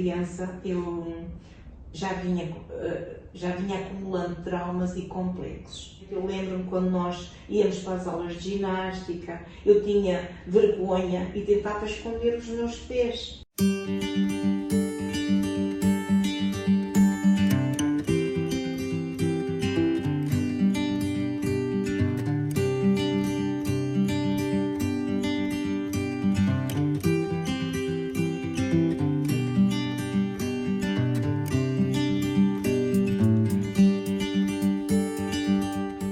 criança eu já vinha acumulando traumas e complexos. Eu lembro-me quando nós íamos para as aulas de ginástica, eu tinha vergonha e tentava esconder os meus pés.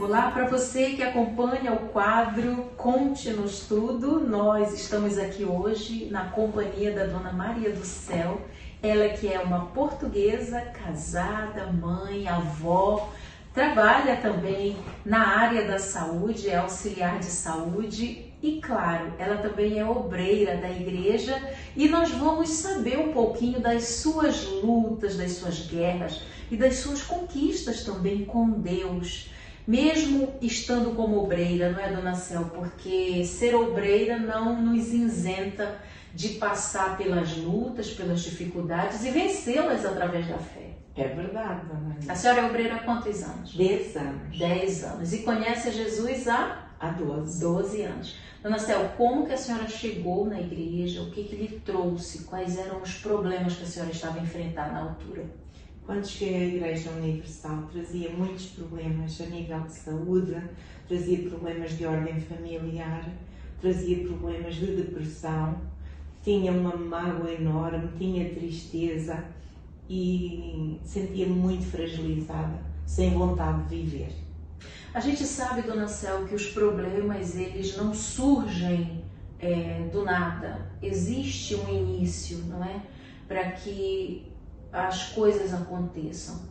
Olá para você que acompanha o quadro Conte-nos Tudo. Nós estamos aqui hoje na companhia da Dona Maria do Céu. Ela que é uma portuguesa, casada, mãe, avó, trabalha também na área da saúde, é auxiliar de saúde e, claro, ela também é obreira da igreja e nós vamos saber um pouquinho das suas lutas, das suas guerras e das suas conquistas também com Deus. Mesmo estando como obreira, não é, Dona Céu? Porque ser obreira não nos isenta de passar pelas lutas, pelas dificuldades e vencê-las através da fé. É verdade, Dona Maria. A senhora é obreira há quantos anos? 10 anos. 10 anos. E conhece Jesus há 12. 12 anos. Dona Céu, como que a senhora chegou na igreja? O que lhe trouxe? Quais eram os problemas que a senhora estava enfrentando na altura? Quando cheguei à Igreja Universal, trazia muitos problemas a nível de saúde, trazia problemas de ordem familiar, trazia problemas de depressão, tinha uma mágoa enorme, tinha tristeza e sentia-me muito fragilizada, sem vontade de viver. A gente sabe, Dona Céu, que os problemas eles não surgem do nada. Existe um início, não é? Para que as coisas aconteçam.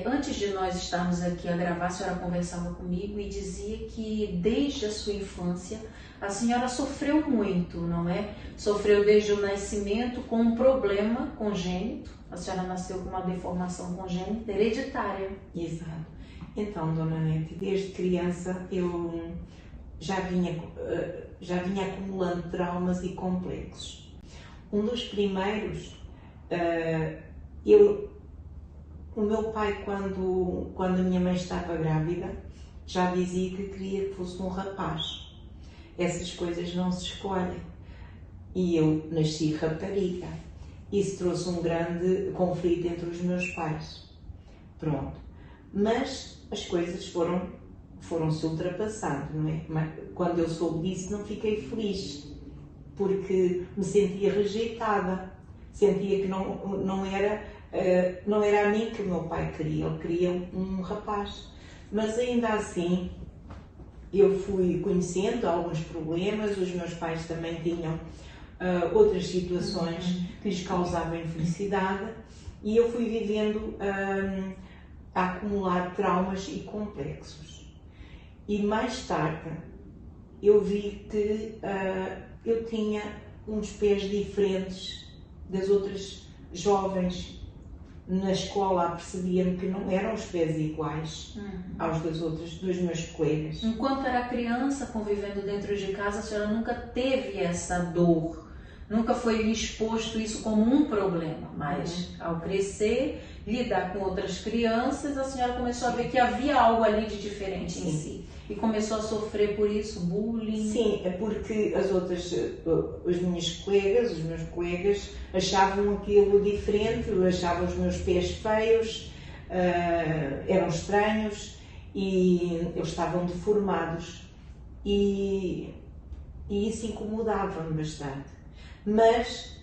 Antes de nós estarmos aqui a gravar, a senhora conversava comigo e dizia que desde a sua infância a senhora sofreu muito, não é? Sofreu desde o nascimento com um problema congênito. A senhora nasceu com uma deformação congênita hereditária. Exato. Então, Dona Nete, desde criança eu já vinha acumulando traumas e complexos. Um dos primeiros, o meu pai, quando a minha mãe estava grávida, já dizia que queria que fosse um rapaz. Essas coisas não se escolhem. E eu nasci rapariga. Isso trouxe um grande conflito entre os meus pais. Pronto. Mas as coisas foram-se ultrapassando, não é? Mas quando eu soube disso, não fiquei feliz, porque me sentia rejeitada. Sentia que não era a mim que o meu pai queria, ele queria um rapaz. Mas ainda assim, eu fui conhecendo alguns problemas, os meus pais também tinham outras situações que lhes causavam infelicidade e eu fui vivendo a acumular traumas e complexos. E mais tarde, eu vi que eu tinha uns pés diferentes das outras jovens. Na escola percebia-me que não eram os pés iguais aos dos meus colegas. Enquanto era criança, convivendo dentro de casa, a senhora nunca teve essa dor, nunca foi lhe exposto isso como um problema, mas ao crescer, lidar com outras crianças, a senhora começou a ver que havia algo ali de diferente em si. E começou a sofrer por isso, bullying? Sim, é porque os meus colegas achavam aquilo diferente, achavam os meus pés feios, eram estranhos e eles estavam deformados e isso incomodava-me bastante. Mas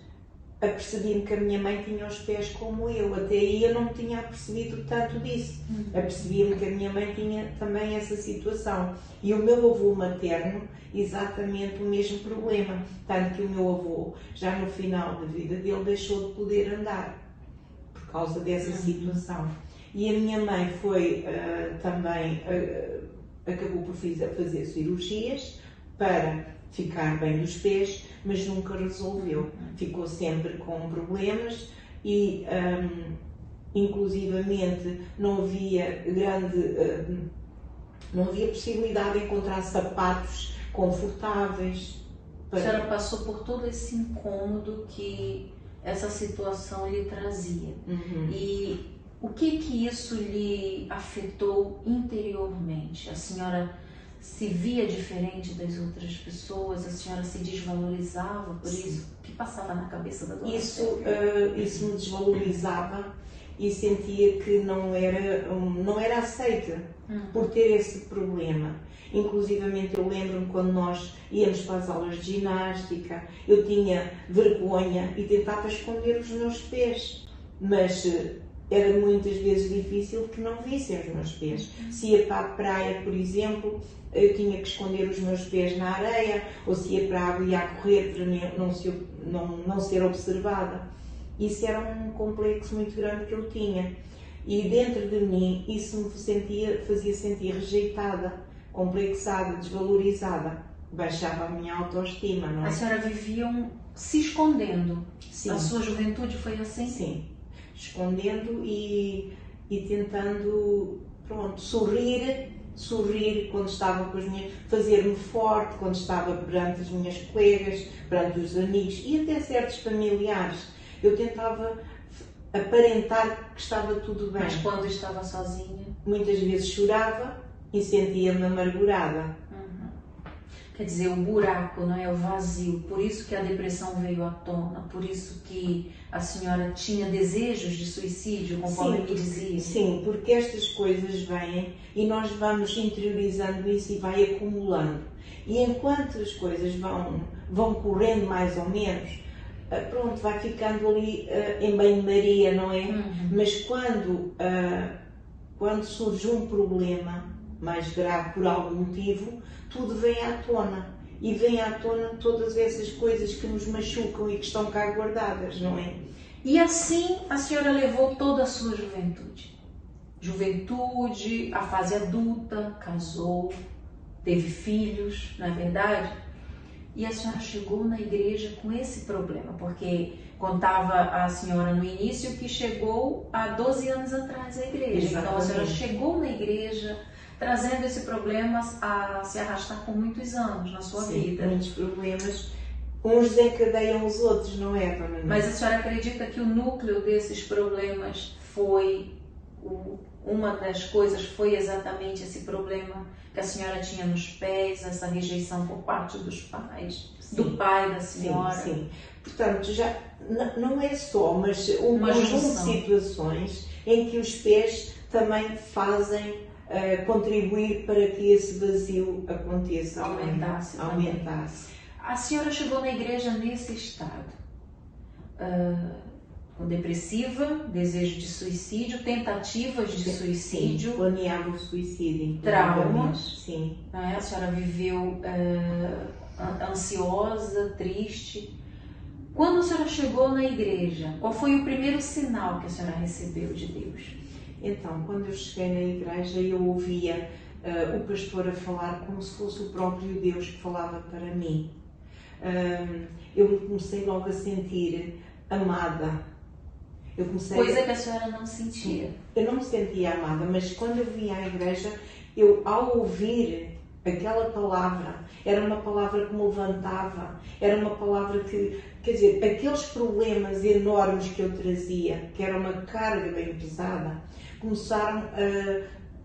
apercebi-me que a minha mãe tinha os pés como eu. Até aí eu não me tinha apercebido tanto disso. Apercebi-me que a minha mãe tinha também essa situação. E o meu avô materno, exatamente o mesmo problema. Tanto que o meu avô, já no final da vida dele, deixou de poder andar por causa dessa situação. E a minha mãe foi também, acabou por fazer cirurgias para ficar bem dos pés, mas nunca resolveu. Ficou sempre com problemas e, inclusivamente, não havia possibilidade de encontrar sapatos confortáveis. A senhora passou por todo esse incômodo que essa situação lhe trazia. Uhum. E o que isso lhe afetou interiormente? A senhora se via diferente das outras pessoas? A senhora se desvalorizava por isso? O que passava na cabeça da dona Isso me desvalorizava e sentia que não era aceita por ter esse problema. Inclusivamente eu lembro-me quando nós íamos para as aulas de ginástica, eu tinha vergonha e tentava esconder os meus pés, mas era muitas vezes difícil que não vissem os meus pés. Se ia para a praia, por exemplo, eu tinha que esconder os meus pés na areia, ou se ia para a água e ia a correr para não ser observada. Isso era um complexo muito grande que eu tinha. E dentro de mim isso me fazia sentir rejeitada, complexada, desvalorizada. Baixava a minha autoestima, não é? A senhora vivia se escondendo. Sim. A sua juventude foi assim? Sim. Escondendo e tentando, sorrir quando estava com as minhas, fazer-me forte quando estava perante as minhas colegas, perante os amigos e até certos familiares. Eu tentava aparentar que estava tudo bem. Mas quando estava sozinha? Muitas vezes chorava e sentia-me amargurada. Quer dizer, o buraco, não é? O vazio. Por isso que a depressão veio à tona, por isso que a senhora tinha desejos de suicídio, conforme me dizia. Sim, porque estas coisas vêm e nós vamos interiorizando isso e vai acumulando. E enquanto as coisas vão correndo mais ou menos, vai ficando ali em banho-maria, não é? Mas quando surge um problema mais grave por algum motivo, tudo vem à tona. E vem à tona todas essas coisas que nos machucam e que estão cá guardadas, não é? E assim a senhora levou toda a sua juventude. Juventude, a fase adulta, casou, teve filhos, não é verdade? E a senhora chegou na igreja com esse problema, porque contava a senhora no início que chegou há 12 anos atrás à igreja. Exatamente. Então a senhora chegou na igreja trazendo esse problema a se arrastar por muitos anos na sua vida. Muitos problemas, uns desencadeiam os outros, não é, Dona Nina? Mas a senhora acredita que o núcleo desses problemas uma das coisas foi exatamente esse problema que a senhora tinha nos pés, essa rejeição por parte dos pais, do pai da senhora? Sim. Portanto, já não é só, mas um conjunto de situações em que os pés também fazem contribuir para que esse vazio aconteça, aumentasse. A senhora chegou na igreja nesse estado, depressiva, desejo de suicídio, tentativas de suicídio, planeava o suicídio, traumas. Sim. A senhora viveu ansiosa, triste. Quando a senhora chegou na igreja, qual foi o primeiro sinal que a senhora recebeu de Deus? Então, quando eu cheguei na igreja, eu ouvia o pastor a falar como se fosse o próprio Deus que falava para mim. Eu comecei logo a sentir amada. Coisa que a senhora não sentia. Eu não me sentia amada, mas quando eu vinha à igreja, ao ouvir aquela palavra, era uma palavra que me levantava, era uma palavra que, quer dizer, aqueles problemas enormes que eu trazia, que era uma carga bem pesada, começaram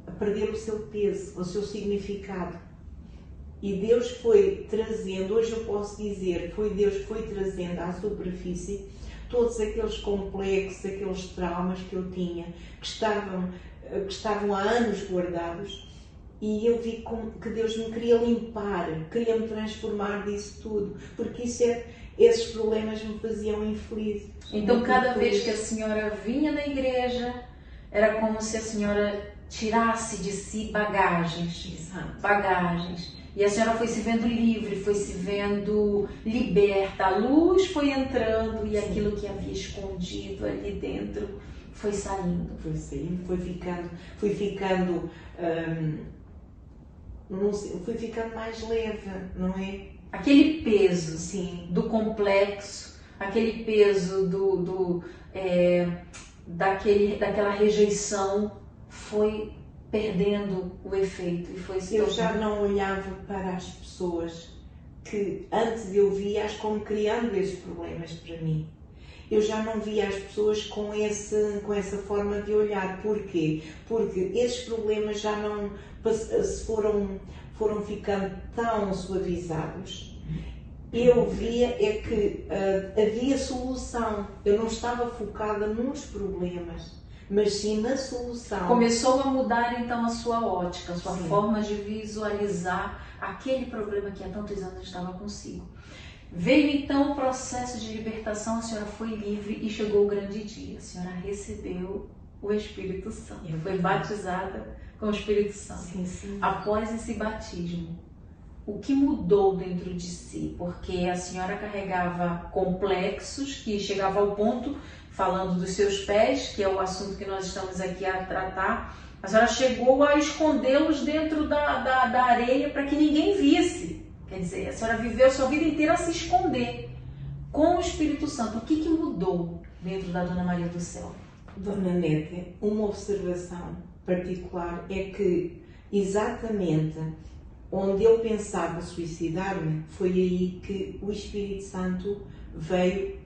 a perder o seu peso, o seu significado. E Deus foi trazendo, hoje eu posso dizer, foi Deus que foi trazendo à superfície todos aqueles complexos, aqueles traumas que eu tinha, que estavam há anos guardados, e eu vi que Deus me queria limpar, queria me transformar disso tudo, porque esses problemas me faziam infeliz. Então, cada vez que a senhora vinha na igreja, era como se a senhora tirasse de si bagagens. Exato. Bagagens. E a senhora foi se vendo livre, foi se vendo liberta. A luz foi entrando e aquilo que havia escondido ali dentro foi saindo. Fui ficando mais leve, não é? Aquele peso, sim, do complexo, aquele peso daquela rejeição foi perdendo o efeito e foi se Eu já não olhava para as pessoas que antes eu via-as como criando esses problemas para mim. eu já não via as pessoas com essa forma de olhar. Porquê? Porque esses problemas já não foram ficando tão suavizados. Eu via que havia solução. Eu não estava focada nos problemas, mas sim na solução. Começou a mudar então a sua ótica, a sua Sim. forma de visualizar aquele problema que há tantos anos estava consigo. Veio então o processo de libertação, a senhora foi livre e chegou o grande dia. A senhora recebeu o Espírito Santo, foi batizada com o Espírito Santo. Sim, sim. Após esse batismo, o que mudou dentro de si? Porque a senhora carregava complexos que chegava ao ponto, falando dos seus pés, que é o assunto que nós estamos aqui a tratar, a senhora chegou a escondê-los dentro da areia para que ninguém visse. Quer dizer, a senhora viveu a sua vida inteira a se esconder. Com o Espírito Santo, o que mudou dentro da Dona Maria do Céu? Dona Nete, uma observação particular é que exatamente onde eu pensava suicidar-me, foi aí que o Espírito Santo veio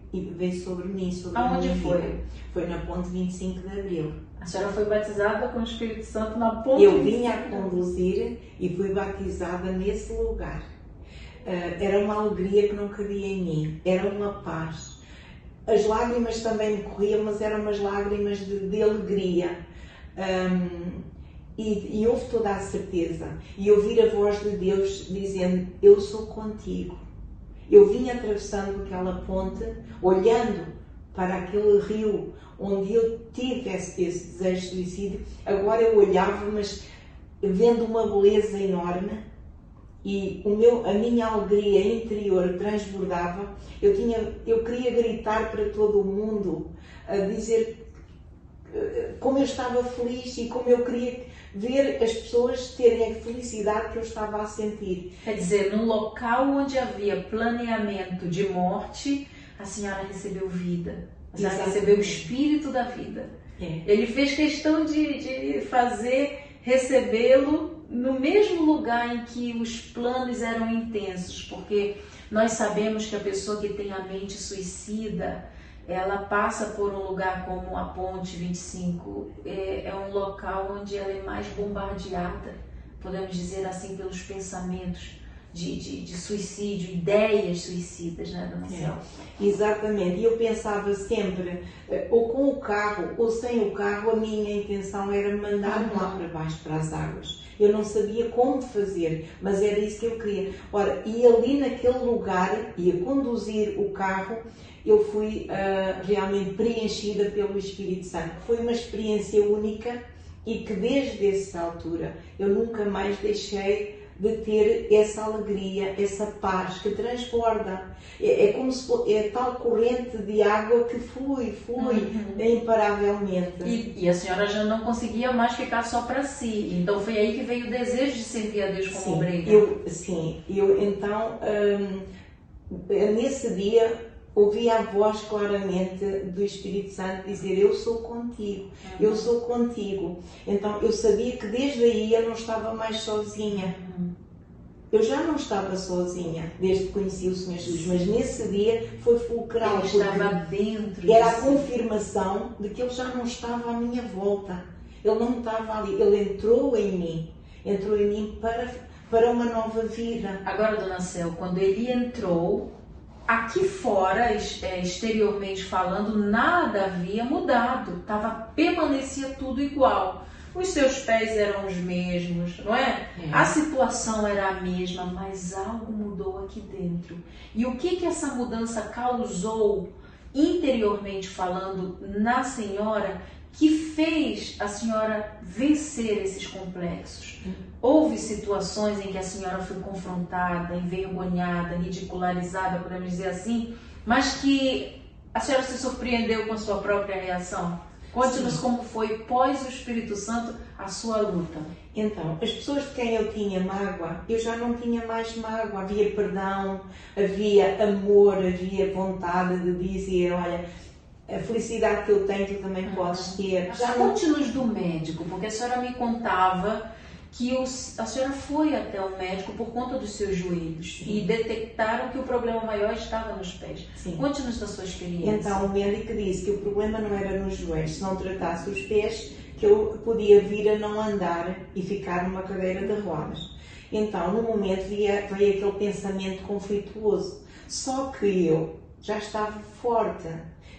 sobre mim. Aonde foi? Foi na Ponte 25 de Abril. A senhora foi batizada com o Espírito Santo na Ponte 25 Eu vinha a conduzir e fui batizada nesse lugar. Era uma alegria que não cabia em mim, era uma paz. As lágrimas também me corriam, mas eram umas lágrimas de alegria. E houve toda a certeza. E ouvir a voz de Deus dizendo, eu sou contigo. Eu vim atravessando aquela ponte, olhando para aquele rio onde eu tive esse desejo de suicídio. Agora eu olhava, mas vendo uma beleza enorme. E a minha alegria interior transbordava. Eu queria gritar para todo o mundo, a dizer como eu estava feliz e como eu queria ver as pessoas terem a felicidade que eu estava a sentir. Quer dizer, num local onde havia planeamento de morte, a senhora recebeu vida. A senhora recebeu o espírito da vida. É. Ele fez questão de recebê-lo no mesmo lugar em que os planos eram intensos, porque nós sabemos que a pessoa que tem a mente suicida, ela passa por um lugar como a Ponte 25, é um local onde ela é mais bombardeada, podemos dizer assim, pelos pensamentos de suicídio, ideias suicidas, né, Dona Céu? Exatamente, e eu pensava sempre, ou com o carro ou sem o carro, a minha intenção era mandar-me lá para baixo, para as águas. Eu não sabia como fazer, mas era isso que eu queria. Ora, e ali naquele lugar, ia conduzir o carro, eu fui realmente preenchida pelo Espírito Santo. Foi uma experiência única e que desde essa altura eu nunca mais deixei de ter essa alegria, essa paz que transborda. É como se é tal corrente de água que flui imparavelmente. E a senhora já não conseguia mais ficar só para si. Então foi aí que veio o desejo de servir a Deus como obreira. Então, nesse dia, ouvi a voz claramente do Espírito Santo dizer, eu sou contigo, eu sou contigo. Então eu sabia que desde aí eu não estava mais sozinha. Eu já não estava sozinha desde que conheci o Senhor Jesus, mas nesse dia foi fulcral. Ele estava dentro. Era a confirmação de que ele já não estava à minha volta. Ele não estava ali, ele entrou em mim para uma nova vida. Agora, Dona Céu, quando ele entrou, aqui fora, exteriormente falando, nada havia mudado, permanecia tudo igual. Os seus pés eram os mesmos, não é? A situação era a mesma, mas algo mudou aqui dentro. E o que essa mudança causou, interiormente falando, na senhora, que fez a senhora vencer esses complexos? Houve situações em que a senhora foi confrontada, envergonhada, ridicularizada, podemos dizer assim, mas que a senhora se surpreendeu com a sua própria reação? Conte-nos como foi, pós o Espírito Santo, a sua luta. Então, as pessoas de quem eu tinha mágoa, eu já não tinha mais mágoa. Havia perdão, havia amor, havia vontade de dizer, olha, a felicidade que eu tenho, tu também podes ter. Já conte-nos do médico, porque a senhora me contava que a senhora foi até o médico por conta dos seus joelhos. Sim. E detectaram que o problema maior estava nos pés. Conte-nos da sua experiência. Então o médico disse que o problema não era nos joelhos. Se não tratasse os pés, que eu podia vir a não andar e ficar numa cadeira de rodas. Então no momento veio aquele pensamento conflituoso. Só que eu já estava forte.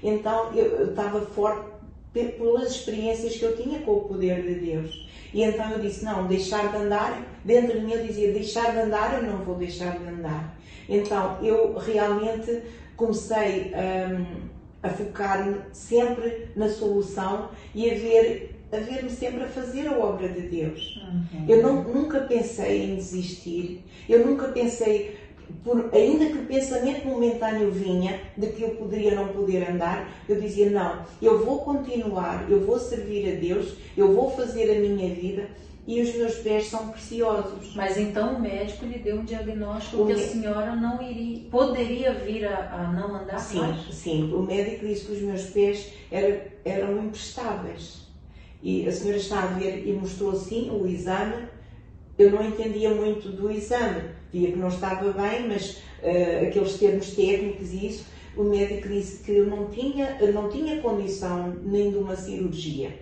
Então eu estava forte pelas experiências que eu tinha com o poder de Deus. E então eu disse, não, deixar de andar, dentro de mim eu dizia, deixar de andar, eu não vou deixar de andar. Então eu realmente comecei a focar-me sempre na solução e a ver-me sempre a fazer a obra de Deus. Eu nunca pensei em desistir, eu nunca pensei, ainda que o pensamento momentâneo vinha de que eu poderia não poder andar, eu dizia, não, eu vou continuar, eu vou servir a Deus, eu vou fazer a minha vida e os meus pés são preciosos. Mas então o médico lhe deu um diagnóstico que a senhora não poderia vir a não andar mais? Sim, o médico disse que os meus pés eram imprestáveis. E a senhora está a ver e mostrou assim o exame. Eu não entendia muito do exame, via que não estava bem, mas aqueles termos técnicos e isso, o médico disse que eu não tinha condição nem de uma cirurgia,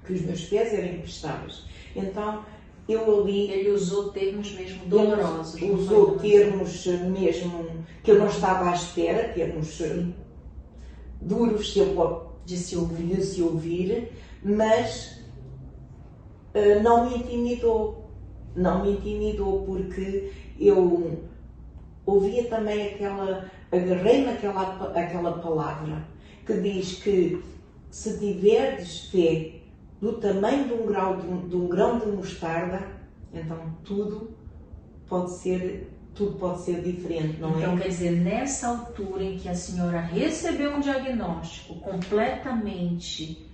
que os meus pés eram imprestáveis. Então, eu ali... Ele usou termos mesmo dolorosos. Usou termos mesmo que eu não estava à espera, termos duros de se ouvir, mas não me intimidou. Não me intimidou porque eu ouvia também agarrei-me àquela palavra que diz que se tiverdes fé do tamanho de um grão de mostarda, então tudo pode ser diferente, não é? Então quer dizer, nessa altura em que a senhora recebeu um diagnóstico completamente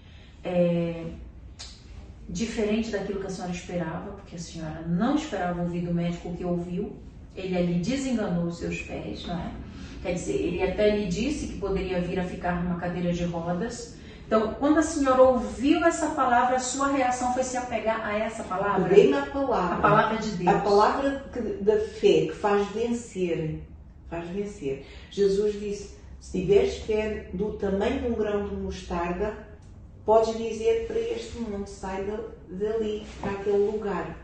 diferente daquilo que a senhora esperava, porque a senhora não esperava ouvir do médico o que ouviu, ele ali desenganou os seus pés, não é? Quer dizer, ele até lhe disse que poderia vir a ficar numa cadeira de rodas. Então, quando a senhora ouviu essa palavra, a sua reação foi se apegar a essa palavra? Peguei na palavra. A palavra de Deus. A palavra da fé que faz vencer. Faz vencer. Jesus disse, se tiveres fé do tamanho de um grão de mostarda, podes dizer para este mundo, sai dali, para aquele lugar.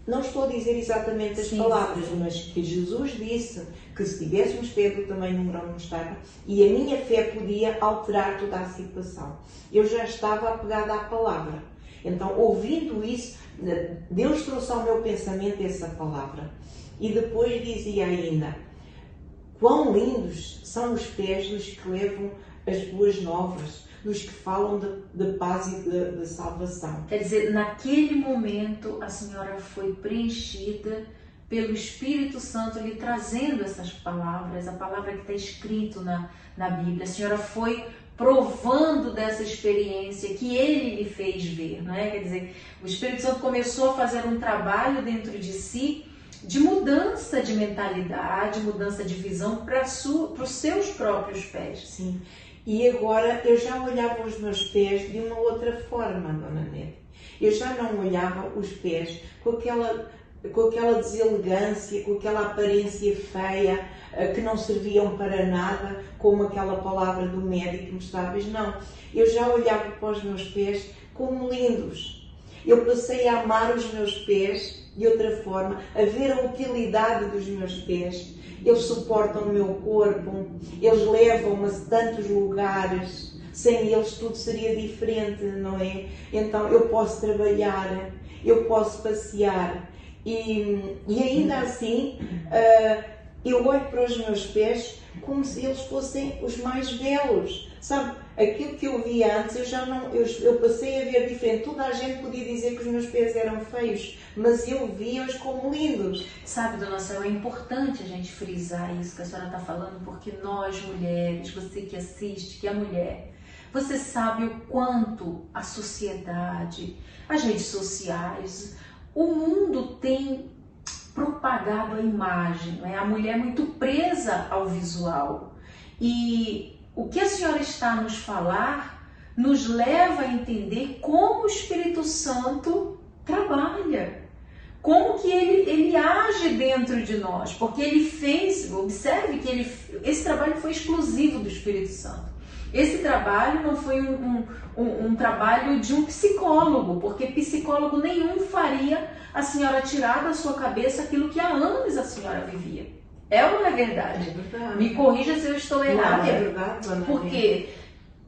Não estou a dizer exatamente as palavras, mas que Jesus disse que se tivéssemos fé do tamanho de um grão de mostarda, e a minha fé podia alterar toda a situação. Eu já estava apegada à palavra. Então, ouvindo isso, Deus trouxe ao meu pensamento essa palavra. E depois dizia ainda, quão lindos são os pés dos que levam as boas novas, dos que falam de paz e de salvação. Quer dizer, naquele momento a senhora foi preenchida pelo Espírito Santo lhe trazendo essas palavras, a palavra que está escrito na Bíblia. A senhora foi provando dessa experiência que ele lhe fez ver, não é? Quer dizer, o Espírito Santo começou a fazer um trabalho dentro de si de mudança de mentalidade, mudança de visão para os seus próprios pés. Sim. E agora eu já olhava os meus pés de uma outra forma, Dona Nete. Eu já não olhava os pés com aquela deselegância, com aquela aparência feia, que não serviam para nada, como aquela palavra do médico que me estava. Não, eu já olhava para os meus pés como lindos. Eu passei a amar os meus pés de outra forma, a ver a utilidade dos meus pés. Eles suportam o meu corpo, eles levam-me a tantos lugares, sem eles tudo seria diferente, não é? Então eu posso trabalhar, eu posso passear e ainda assim eu olho para os meus pés como se eles fossem os mais belos, sabe? Aquilo que eu via antes, eu passei a ver diferente. Toda a gente podia dizer que os meus pés eram feios, mas eu via-os como lindos. Sabe, Dona Céu, é importante a gente frisar isso que a senhora está falando, porque nós mulheres, você que assiste, que é mulher, você sabe o quanto a sociedade, as redes sociais, o mundo tem propagado a imagem, não é? A mulher é muito presa ao visual. E o que a senhora está a nos falar nos leva a entender como o Espírito Santo trabalha, como que ele age dentro de nós, porque ele fez, observe que esse trabalho foi exclusivo do Espírito Santo. Esse trabalho não foi um trabalho de um psicólogo, porque psicólogo nenhum faria a senhora tirar da sua cabeça aquilo que há anos a senhora vivia. É ou não é verdade? É verdade. Me corrija se eu estou errada. Não, é verdade, Ana. Porque,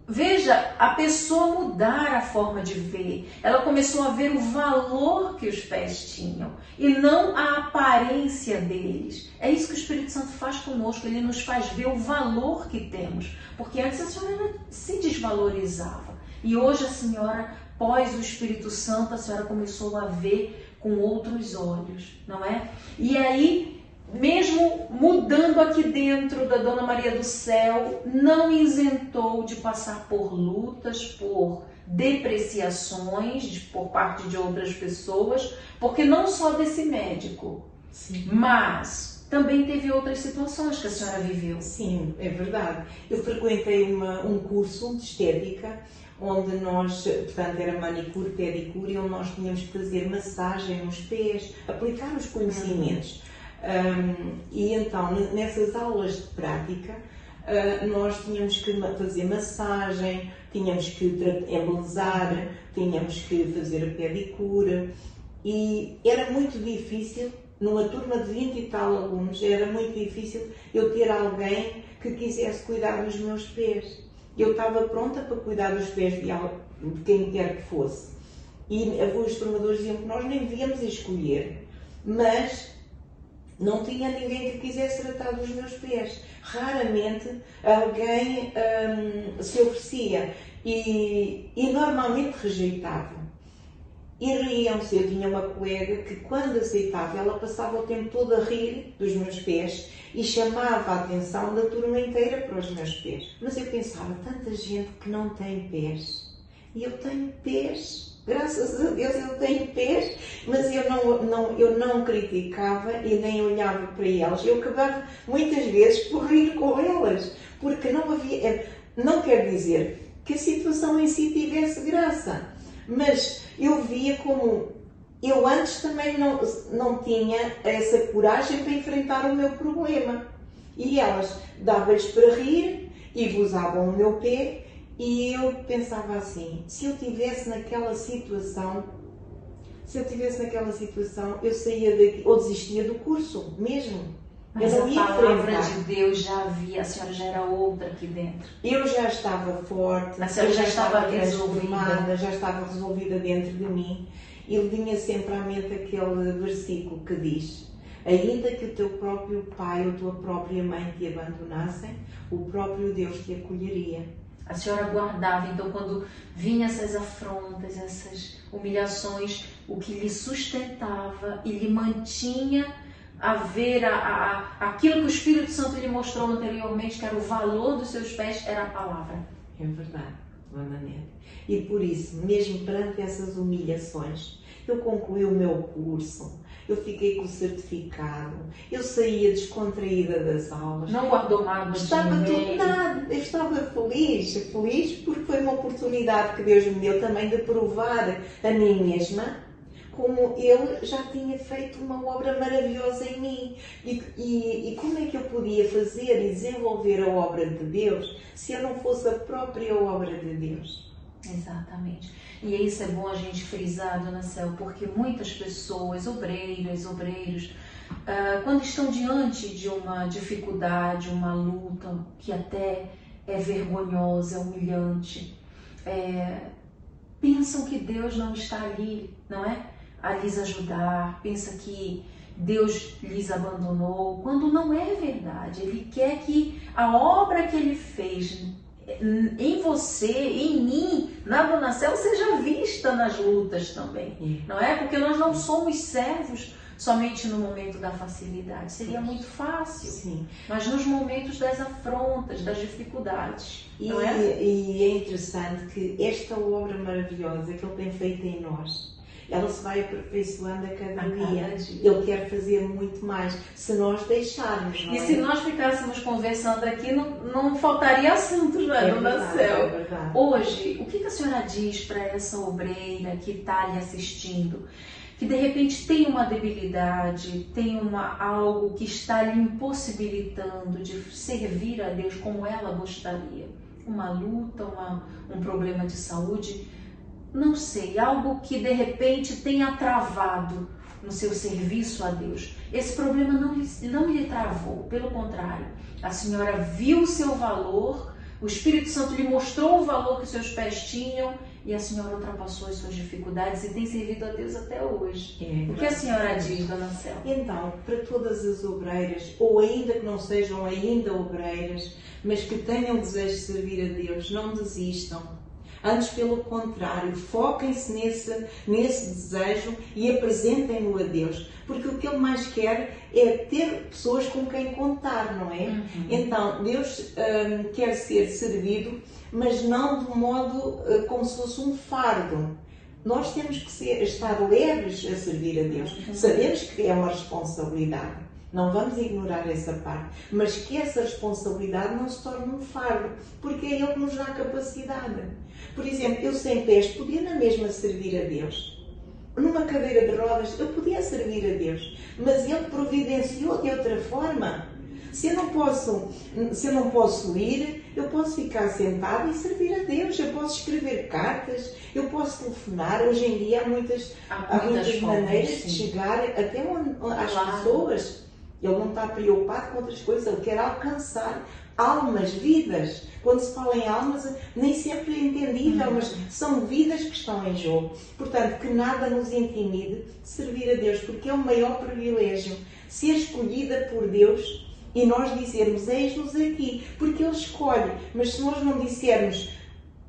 veja, a pessoa mudar a forma de ver. Ela começou a ver o valor que os pés tinham e não a aparência deles. É isso que o Espírito Santo faz conosco. Ele nos faz ver o valor que temos. Porque antes a senhora se desvalorizava. E hoje a senhora, pós o Espírito Santo, a senhora começou a ver com outros olhos, não é? E aí, mesmo mudando aqui dentro da Dona Maria do Céu, não isentou de passar por lutas, por depreciações por parte de outras pessoas, porque não só desse médico, sim, mas também teve outras situações que a senhora viveu. Sim, é verdade. Eu frequentei um curso de estética, onde nós, portanto, era manicure, pedicure, e onde nós tínhamos que fazer massagem nos pés, aplicar os conhecimentos. E então, nessas aulas de prática, nós tínhamos que fazer massagem, tínhamos que embelezar, tínhamos que fazer a pedicure, e era muito difícil, numa turma de 20 e tal alunos, era muito difícil eu ter alguém que quisesse cuidar dos meus pés. Eu estava pronta para cuidar dos pés de quem quer que fosse. E os formadores diziam que nós nem devíamos escolher, mas não tinha ninguém que quisesse tratar dos meus pés. Raramente alguém se oferecia e normalmente rejeitavam. E riam-se. Eu tinha uma colega que, quando aceitava, ela passava o tempo todo a rir dos meus pés e chamava a atenção da turma inteira para os meus pés. Mas eu pensava, tanta gente que não tem pés. E eu tenho pés, graças a Deus eu tenho pés, mas eu não criticava e nem olhava para elas. Eu acabava muitas vezes por rir com elas, porque não havia... Não quer dizer que a situação em si tivesse graça, mas eu via como eu antes também não tinha essa coragem para enfrentar o meu problema. E elas davam-lhes para rir e gozavam o meu pé, e eu pensava assim, se eu estivesse naquela situação, eu saía daqui, ou desistia do curso mesmo. Mas eu a não ia palavra enfrentar. de Deus já havia, a senhora já era outra aqui dentro. Eu já estava forte, A senhora eu já estava transformada, já estava resolvida dentro de mim. E vinha sempre à mente aquele versículo que diz: ainda que o teu próprio pai ou a tua própria mãe te abandonassem, o próprio Deus te acolheria. A senhora guardava, então, quando vinham essas afrontas, essas humilhações, o que lhe sustentava e lhe mantinha a ver aquilo que o Espírito Santo lhe mostrou anteriormente, que era o valor dos seus pés, era a palavra. É verdade, Dona Nélia. E por isso, mesmo perante essas humilhações, eu concluí o meu curso, eu fiquei com o certificado, eu saía descontraída das aulas. Não guardou mágoas de ninguém. Eu estava feliz porque foi uma oportunidade que Deus me deu também de provar a mim mesma como Ele já tinha feito uma obra maravilhosa em mim. E como é que eu podia fazer e desenvolver a obra de Deus se eu não fosse a própria obra de Deus? Exatamente. E isso é bom a gente frisar, Dona Céu, porque muitas pessoas, obreiros, quando estão diante de uma dificuldade, uma luta que até é vergonhosa, é humilhante, pensam que Deus não está ali, não é? A lhes ajudar, pensa que Deus lhes abandonou, quando não é verdade. Ele quer que a obra que Ele fez em você, em mim, na Dona Céu, seja vista nas lutas também, não é? Porque nós não somos servos somente no momento da facilidade, seria muito fácil. Sim. Mas nos momentos das afrontas, das dificuldades, não é? E é interessante que esta obra maravilhosa que Ele tem feito em nós, ela se vai aperfeiçoando a cada dia. dia. Ele quer fazer muito mais, se nós deixarmos. Não E é? se nós ficássemos conversando aqui, não faltaria assuntos, não é, Dona Céu? É verdade. Hoje, o que a senhora diz para essa obreira que está lhe assistindo, que de repente tem uma debilidade, tem algo que está lhe impossibilitando de servir a Deus como ela gostaria? Uma luta, um problema de saúde, não sei, algo que de repente tenha travado no seu serviço a Deus. Esse problema não lhe travou, pelo contrário, a senhora viu o seu valor, o Espírito Santo lhe mostrou o valor que os seus pés tinham e a senhora ultrapassou as suas dificuldades e tem servido a Deus até hoje. O que a senhora diz, Dona Céu? Então, para todas as obreiras, ou ainda que não sejam ainda obreiras, mas que tenham desejo de servir a Deus, não desistam. Antes, pelo contrário, foquem-se nesse desejo e apresentem-no a Deus. Porque o que Ele mais quer é ter pessoas com quem contar, não é? Então, Deus quer ser servido, mas não de modo como se fosse um fardo. Nós temos que estar leves a servir a Deus. Sabemos que é uma responsabilidade. Não vamos ignorar essa parte. Mas que essa responsabilidade não se torne um fardo. Porque é Ele que nos dá capacidade. Por exemplo, eu sem pés podia na mesma servir a Deus. Numa cadeira de rodas eu podia servir a Deus. Mas Ele providenciou de outra forma. Se eu não posso ir, eu posso ficar sentado e servir a Deus. Eu posso escrever cartas, eu posso telefonar. Hoje em dia há muitas maneiras de chegar até às pessoas. Ele não está preocupado com outras coisas, ele quer alcançar almas, vidas. Quando se fala em almas, nem sempre é entendível, mas são vidas que estão em jogo. Portanto, que nada nos intimide de servir a Deus, porque é o maior privilégio ser escolhida por Deus e nós dizermos, eis-nos aqui, porque Ele escolhe. Mas se nós não dissermos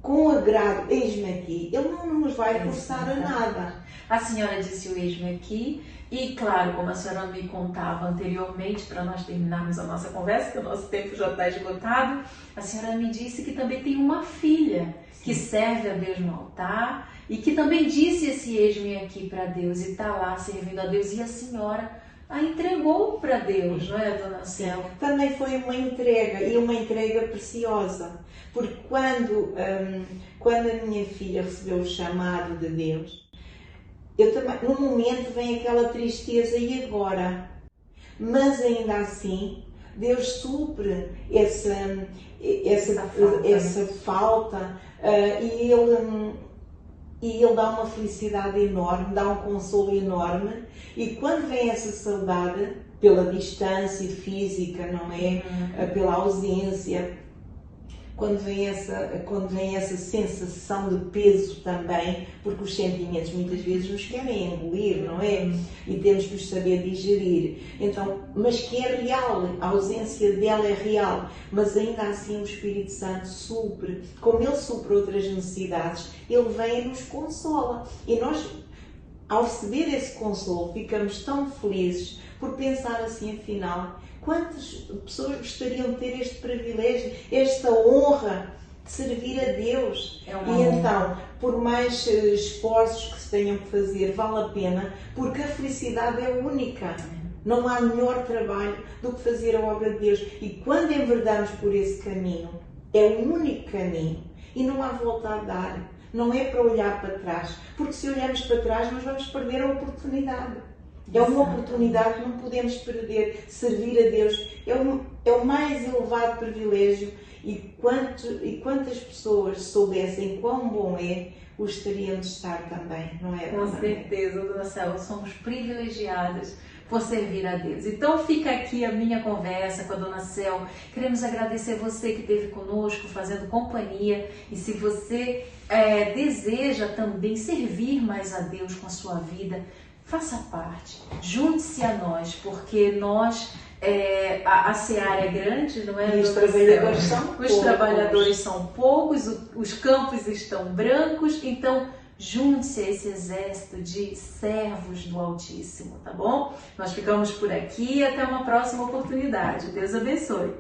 com agrado, eis-me aqui, Ele não nos vai forçar a nada. A senhora disse o eis-me aqui e, claro, como a senhora me contava anteriormente, para nós terminarmos a nossa conversa, que o nosso tempo já está esgotado, a senhora me disse que também tem uma filha que serve a Deus no altar e que também disse esse eis-me aqui para Deus e está lá servindo a Deus e a senhora a entregou para Deus, não é, Dona Céu? Também foi uma entrega e uma entrega preciosa, porque quando a minha filha recebeu o chamado de Deus, eu também, no momento vem aquela tristeza e agora, mas ainda assim Deus supre essa falta e Ele dá uma felicidade enorme, dá um consolo enorme e quando vem essa saudade, pela distância física, não é? Pela ausência, quando vem essa sensação de peso também, porque os sentimentos muitas vezes nos querem engolir, não é? E temos que os saber digerir. Então, mas que é real, a ausência dela é real, mas ainda assim o Espírito Santo supre, como Ele supre outras necessidades, Ele vem e nos consola. E nós, ao receber esse consolo, ficamos tão felizes por pensar assim, afinal, quantas pessoas gostariam de ter este privilégio, esta honra de servir a Deus? E então, por mais esforços que se tenham que fazer, vale a pena, porque a felicidade é única. Não há melhor trabalho do que fazer a obra de Deus. E quando enverdamos por esse caminho, é o único caminho. E não há volta a dar. Não é para olhar para trás. Porque se olharmos para trás, nós vamos perder a oportunidade. É uma oportunidade que não podemos perder. Servir a Deus é o mais elevado privilégio e quantas pessoas soubessem quão bom é, gostariam de estar também, não é? Com certeza, Dona Céu, somos privilegiadas por servir a Deus. Então fica aqui a minha conversa com a Dona Céu. Queremos agradecer você que esteve conosco, fazendo companhia. E se você deseja também servir mais a Deus com a sua vida, faça parte, junte-se a nós, porque nós, a seara é grande, não é? E os trabalhadores são poucos. Os trabalhadores são poucos, os campos estão brancos, então junte-se a esse exército de servos do Altíssimo, tá bom? Nós ficamos por aqui e até uma próxima oportunidade. Deus abençoe.